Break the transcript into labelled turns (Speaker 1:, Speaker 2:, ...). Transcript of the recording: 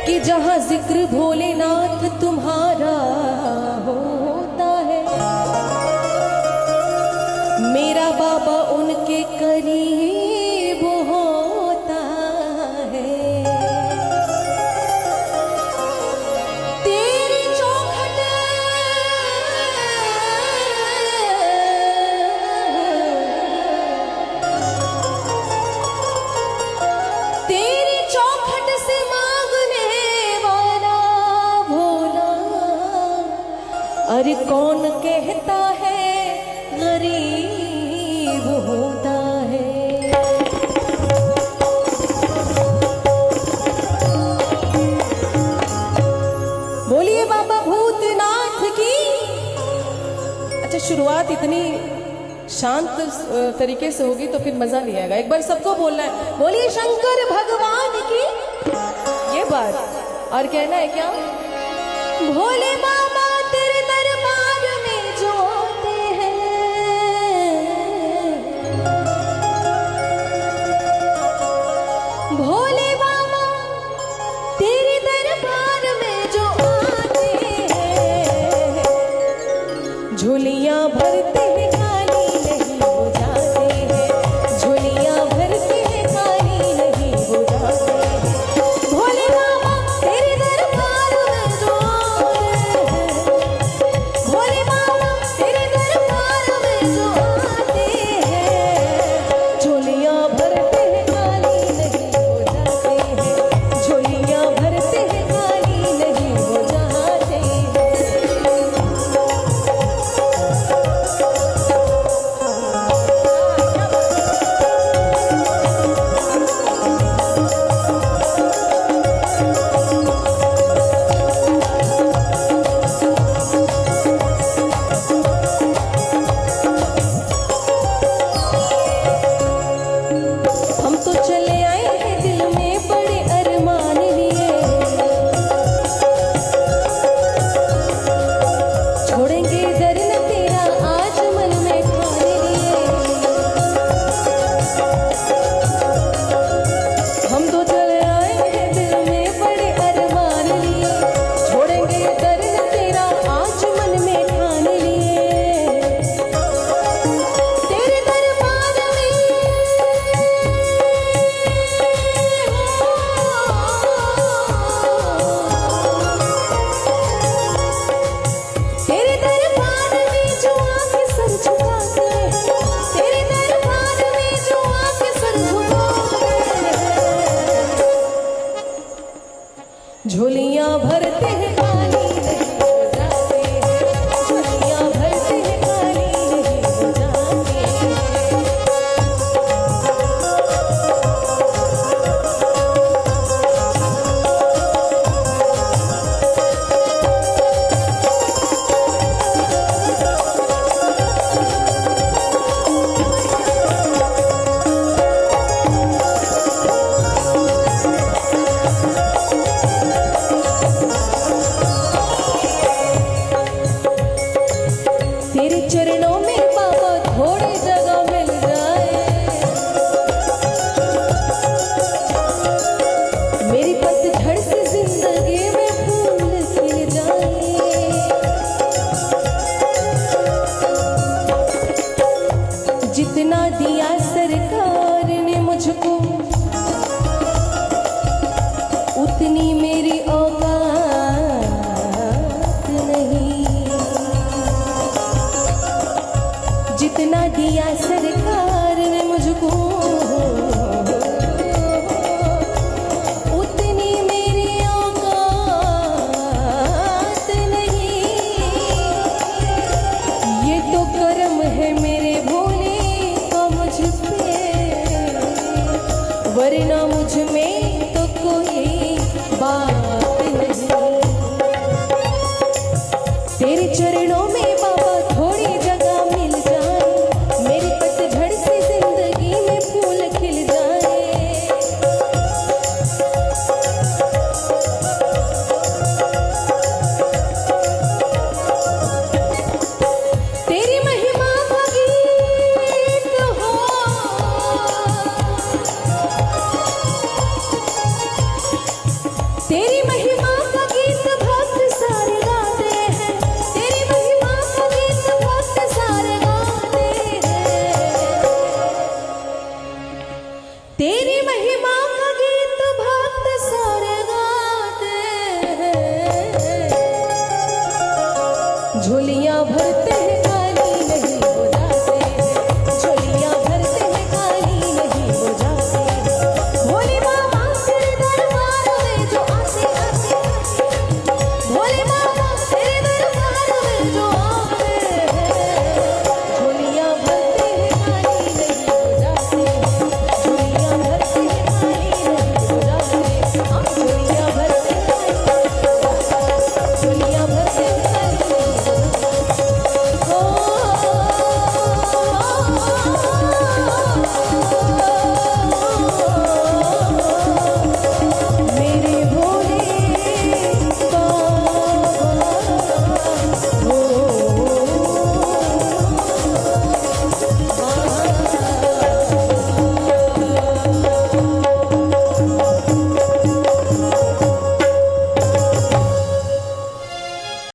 Speaker 1: कि जहाँ जिक्र भोलेनाथ तुम्हारा होता है, मेरा बाबा उनके करीब होता है। तेरी चौखट तेरी चौखट से मांगने वाला भोला, अरे कौन कहता है गरीब होता है। बोलिए बाबा भूतनाथ की। अच्छा, शुरुआत इतनी शांत तरीके से होगी तो फिर मजा नहीं आएगा। एक बार सबको बोलना है, बोलिए शंकर भगवान की। ये बात और कहना है क्या? भोले बाबा तेरे दरबार में जो आते हैं, भोले बाबा तेरे दरबार में जो आते हैं, झोलियां भरते हैं खाली नहीं हो जाते हैं, झोलियां भरते हैं खाली नहीं हो जाते हैं। भोले बाबा तेरे दरबार में जो आते हैं, भोले बाबा तेरे दरबार में जो आते हैं, झोलियां भरते हैं खाली नहीं हो जाते हैं, झोलियां भरते हैं खाली नहीं हो जाते हैं। हम तो चले आए हैं दिल में बड़े अरमान लिए, छोड़ेंगे दर न तेरा आज मन में ठाने लिए। हम तो चले आए हैं दिल में बड़े अरमान लिए, छोड़ेंगे दर न तेरा आज मन में ठाने लिए। तेरे दरबार में तेरे दरबार में जो आके सर झुकाते हैं, तेरे दरबार में जो आके सर झुकाते हैं, झोलियां भरते हैं खाली नहीं हो जाते हैं, झोलियां भरते हैं खाली नहीं हो जाते हैं। तेरे चरणों में बाबा थोड़ी जगह मिल जाए, मेरी पतझड़ से जिंदगी में फूल खिल जाए। जितना दिया सरकार ने मुझको, उतनी मेरी औकात नहीं। जितना दिया सरकार ने मुझको, उतनी मेरी औकात नहीं। ये तो कर्म है मेरे भोले का मुझ पे, वरना मुझ में तो कोई बात नहीं। तेरे चरणों में बाबा थोड़ी जगह मिल जाए, मेरी झोलियां भरते हैं